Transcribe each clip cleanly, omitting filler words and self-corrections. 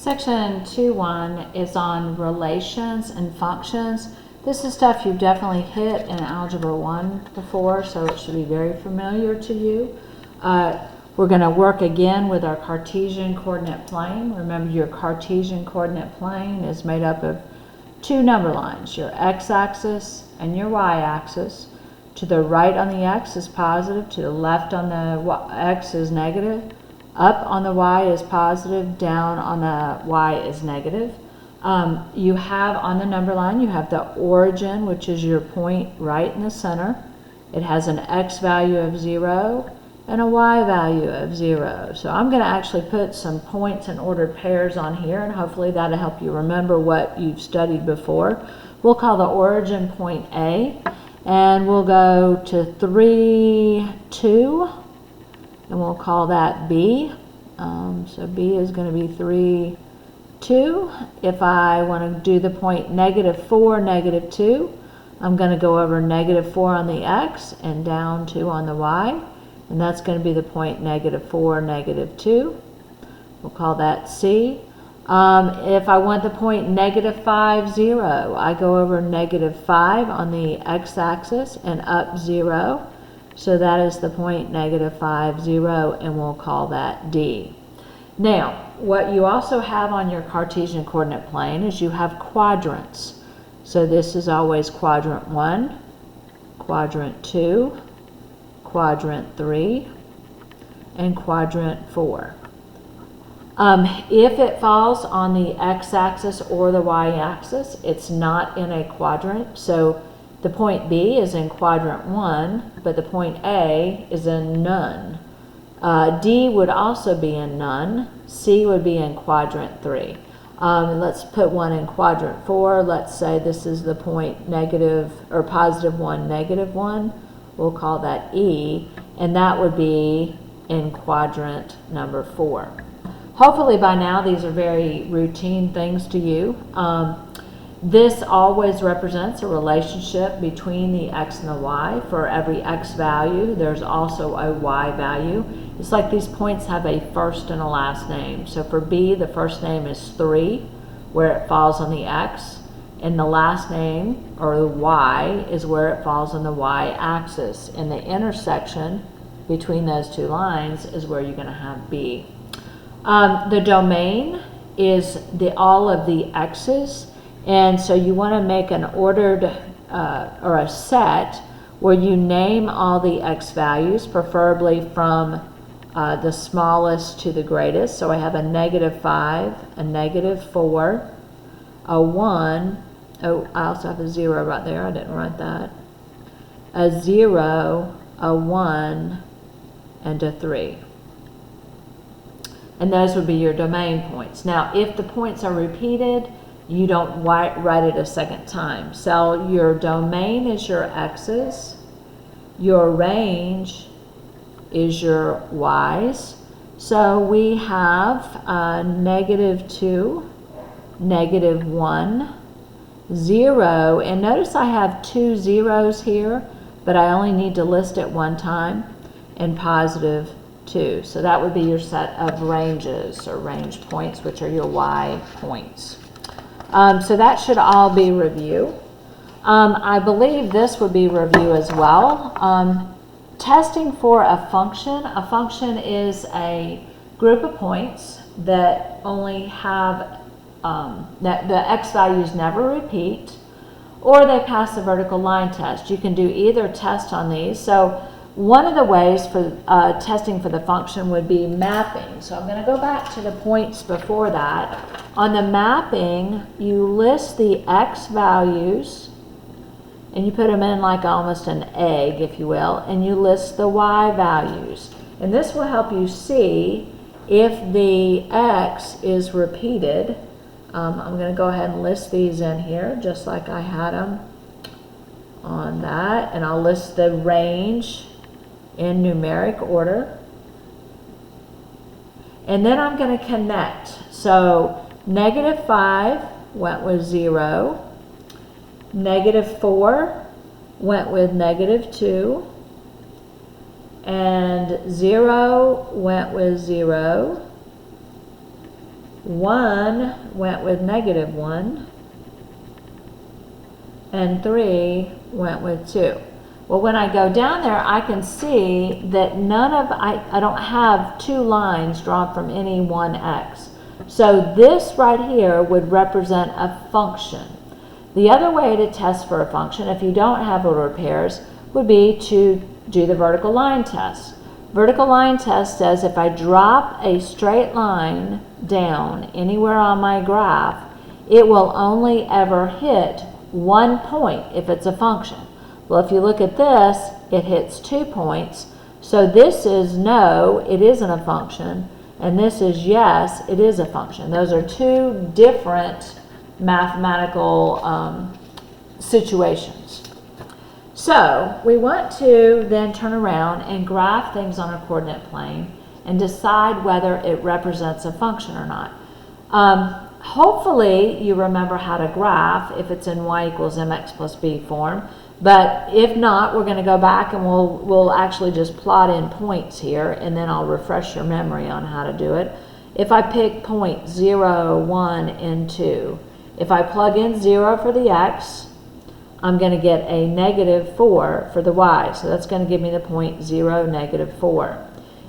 Section 2.1 is on relations and functions. This is stuff you've definitely hit in Algebra 1 before, so it should be very familiar to you. We're going to work again with our Cartesian coordinate plane. Remember, your Cartesian coordinate plane is made up of two number lines, your x-axis and your y-axis. To the right on the x is positive, to the left on the x is negative, up on the y is positive, down on the y is negative. You have on the number line, you have the origin, which is your point right in the center. It has an x value of 0 and a y value of 0. So I'm going to actually put some points in ordered pairs on here, and hopefully that'll help you remember what you've studied before. We'll call the origin point A, and we'll go to 3, 2, and we'll call that B. So B is going to be 3, 2. If I want to do the point -4, -2, I'm going to go over -4 on the x and down 2 on the y. And that's going to be the point -4, -2. We'll call that C. If I want the point -5, 0, I go over -5 on the x-axis and up 0. So that is the point -5, 0, and we'll call that D. Now, what you also have on your Cartesian coordinate plane is you have quadrants. So this is always quadrant 1, quadrant 2, quadrant 3, and quadrant 4. If it falls on the x-axis or the y-axis, it's not in a quadrant. So the point B is in quadrant 1, but the point A is in none. D would also be in none. C would be in quadrant 3. Let's put one in quadrant 4. Let's say this is the point +1, -1. We'll call that E, and that would be in quadrant number 4. Hopefully by now these are very routine things to you. This always represents a relationship between the x and the y. For every x value, there's also a y value. It's like these points have a first and a last name. So for B, the first name is 3, where it falls on the x, and the last name, or the y, is where it falls on the y-axis. And the intersection between those two lines is where you're going to have B. The domain is all of the x's. And so you want to make an ordered or a set where you name all the x values, preferably from the smallest to the greatest. So I have a -5, a -4, a 1. Oh, I also have a 0 right there. I didn't write that. A 0, a 1, and a 3. And those would be your domain points. Now, if the points are repeated, you don't write it a second time. So your domain is your x's, your range is your y's. So we have -2, -1, 0, and notice I have 2 zeros here, but I only need to list it one time, and +2. So that would be your set of ranges or range points, which are your y points. So that should all be review. I believe this would be review as well. Testing for a function. A function is a group of points that only have, that the x values never repeat, or they pass the vertical line test. You can do either test on these. So one of the ways for testing for the function would be mapping. So I'm going to go back to the points before that. On the mapping, you list the x values, and you put them in like almost an egg, if you will, and you list the y values. And this will help you see if the x is repeated. I'm going to go ahead and list these in here, just like I had them on that, and I'll list the range in numeric order. And then I'm going to connect. So -5 went with 0, -4 went with -2, and 0 went with 0, 1 went with -1, and 3 went with 2. Well, when I go down there, I can see that I don't have 2 lines drawn from any one x. So this right here would represent a function. The other way to test for a function, if you don't have ordered pairs, would be to do the vertical line test. Vertical line test says if I drop a straight line down anywhere on my graph, it will only ever hit 1 point if it's a function. Well, if you look at this, it hits 2 points. So this is no, it isn't a function, and this is yes, it is a function. Those are 2 different mathematical situations. So we want to then turn around and graph things on a coordinate plane and decide whether it represents a function or not. Hopefully you remember how to graph if it's in y equals mx plus b form, but if not, we're going to go back and we'll actually just plot in points here, and then I'll refresh your memory on how to do it. If I pick point 0, 1, and 2, if I plug in 0 for the x, I'm going to get a -4 for the y, so that's going to give me the point 0, -4.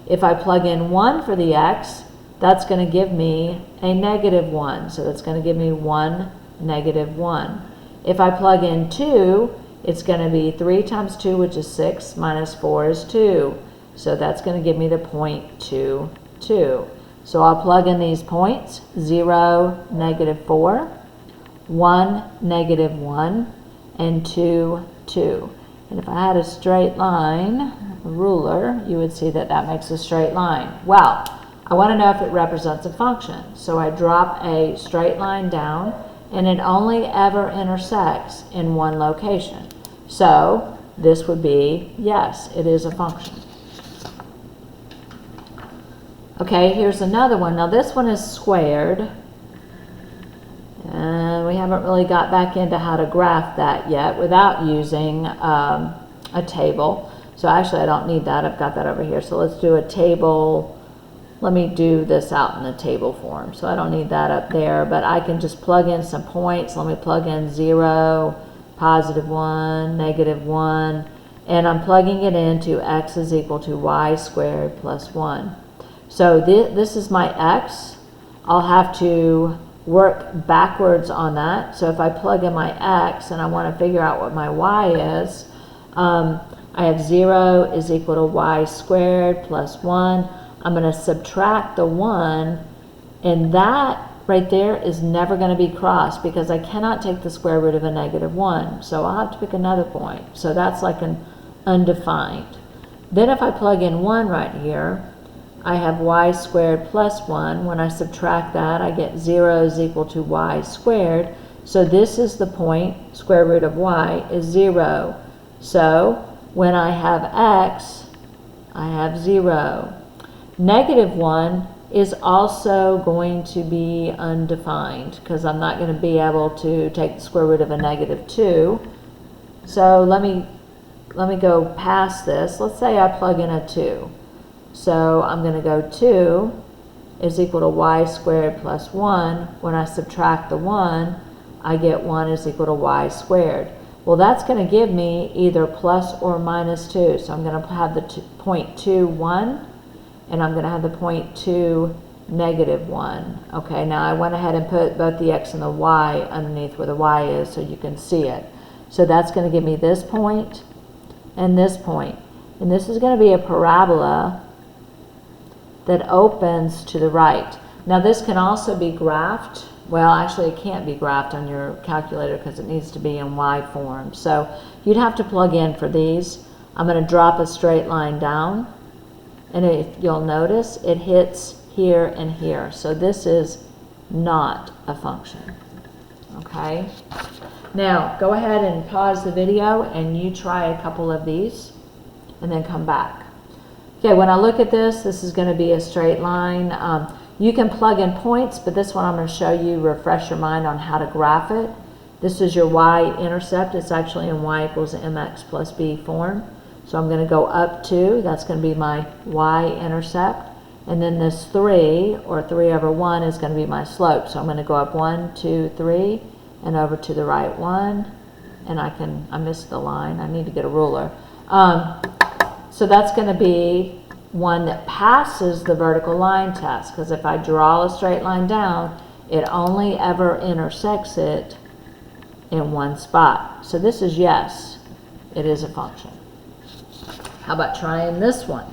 If I plug in 1 for the x, that's going to give me a -1, so that's going to give me 1, -1. If I plug in 2, it's going to be 3 times 2, which is 6, minus 4 is 2. So that's going to give me the point 2, 2. So I'll plug in these points, 0, -4, 1, -1, and 2, 2. And if I had a straight line, a ruler, you would see that that makes a straight line. Well, I want to know if it represents a function. So I drop a straight line down, and it only ever intersects in one location. So this would be, yes, it is a function. Okay, here's another one. Now this one is squared, and we haven't really got back into how to graph that yet without using a table. So actually I don't need that, I've got that over here. So let's do a table. Let me do this out in the table form. So I don't need that up there, but I can just plug in some points. Let me plug in 0, +1, -1, and I'm plugging it into x is equal to y squared plus 1. So this is my x. I'll have to work backwards on that. So if I plug in my x and I want to figure out what my y is, I have 0 is equal to y squared plus 1. I'm going to subtract the 1, and that right there is never going to be crossed because I cannot take the square root of a -1. So I'll have to pick another point. So that's like an undefined. Then if I plug in 1 right here, I have y squared plus 1. When I subtract that, I get 0 is equal to y squared. So this is the point, square root of y is 0. So when I have x, I have 0. -1 is also going to be undefined because I'm not going to be able to take the square root of a -2. So let me go past this. Let's say I plug in a 2. So I'm going to go 2 is equal to y squared plus 1. When I subtract the 1, I get 1 is equal to y squared. Well, that's going to give me either plus or minus 2. So I'm going to have the point 2, 1. And I'm going to have the point 2, -1. Okay, now I went ahead and put both the x and the y underneath where the y is so you can see it. So that's going to give me this point and this point. And this is going to be a parabola that opens to the right. Now this can also be graphed. Well, actually it can't be graphed on your calculator because it needs to be in y form. So you'd have to plug in for these. I'm going to drop a straight line down. And if you'll notice, it hits here and here. So this is not a function. Okay? Now, go ahead and pause the video and you try a couple of these and then come back. Okay, when I look at this, this is going to be a straight line. You can plug in points, but this one I'm going to show you, refresh your mind on how to graph it. This is your y-intercept. It's actually in y equals mx plus b form. So I'm going to go up 2, that's going to be my y-intercept, And then this 3, or 3 over 1, is going to be my slope. So I'm going to go up 1, 2, 3, and over to the right 1. And I missed the line. I need to get a ruler. So that's going to be one that passes the vertical line test. Because if I draw a straight line down, it only ever intersects it in one spot. So this is yes, it is a function. How about trying this one?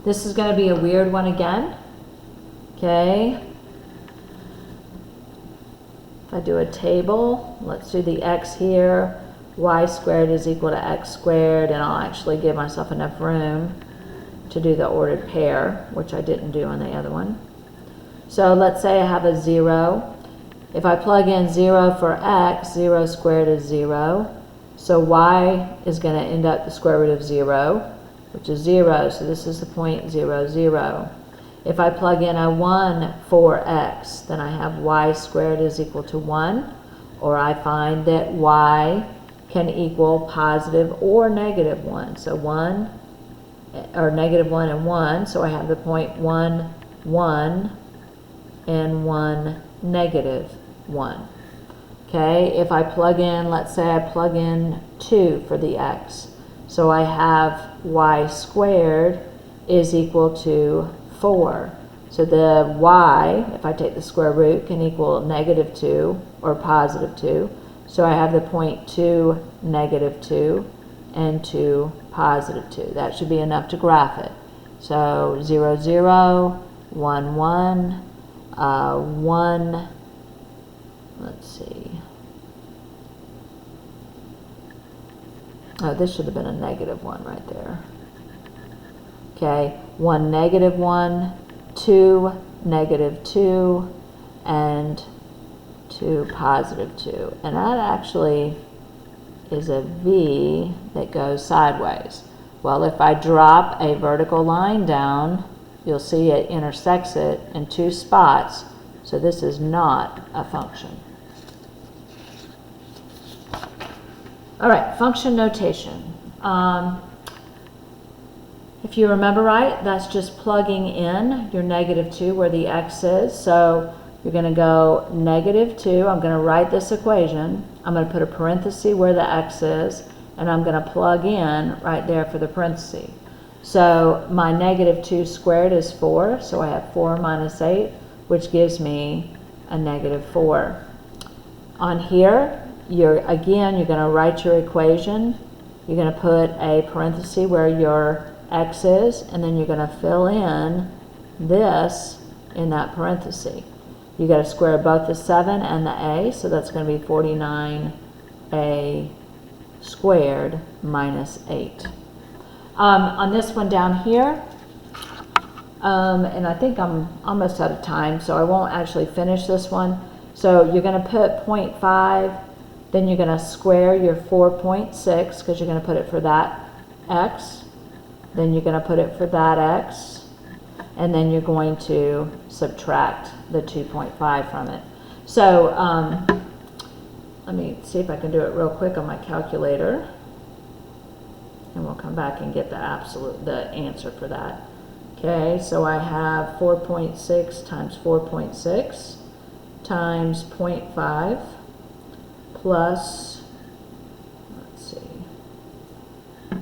This is going to be a weird one again. Okay. If I do a table, let's do the x here. Y squared is equal to x squared, and I'll actually give myself enough room to do the ordered pair, which I didn't do on the other one. So let's say I have a 0. If I plug in 0 for x, 0 squared is 0. So y is going to end up the square root of 0, which is 0. So this is the point 0, 0. If I plug in a 1 for x, then I have y squared is equal to 1. Or I find that y can equal positive or negative 1. So 1, or negative 1 and 1. So I have the point 1, 1, and 1, negative 1. Okay, if I plug in, let's say I plug in 2 for the x. So I have y squared is equal to 4. So the y, if I take the square root, can equal negative 2 or positive 2. So I have the point 2, negative 2, and 2, positive 2. That should be enough to graph it. So 0, 0, 1, 1, 1, let's see. Oh, this should have been a negative 1 right there. Okay, 1, negative 1, 2, negative 2, and 2, positive 2. And that actually is a V that goes sideways. Well, if I drop a vertical line down, you'll see it intersects it in 2 spots. So this is not a function. All right, function notation. If you remember right, that's just plugging in your negative 2 where the x is. So you're going to go negative 2. I'm going to write this equation. I'm going to put a parenthesis where the x is, and I'm going to plug in right there for the parenthesis. So my negative 2 squared is 4, so I have 4 minus 8, which gives me a negative 4. On here, you're going to write your equation. You're going to put a parenthesis where your x is, and then you're going to fill in this in that parenthesis. You got to square both the 7 and the a, so that's going to be 49a squared minus 8. On this one down here, and I think I'm almost out of time, so I won't actually finish this one. So you're going to put 0.5, then you're going to square your 4.6, because you're going to put it for that x. Then you're going to put it for that x, and then you're going to subtract the 2.5 from it. So let me see if I can do it real quick on my calculator, and we'll come back and get the answer for that. Okay, so I have 4.6 times 4.6 times 0.5 plus, let's see,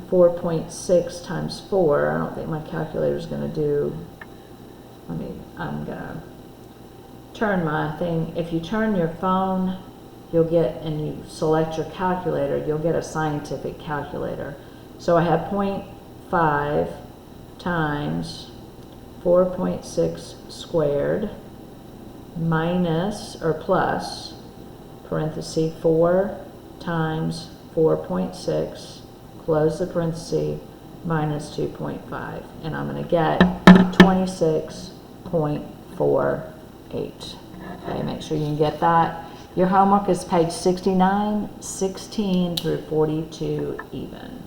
4.6 times 4. I don't think my calculator is going to do, I'm going to turn my thing. If you turn your phone, you'll get, and you select your calculator, you'll get a scientific calculator. So I have 0.5 times 4.6 squared minus, or plus, parenthesis 4 times 4.6, close the parenthesis, minus 2.5. And I'm going to get 26.48. Okay, make sure you can get that. Your homework is page 69, 16 through 42 even.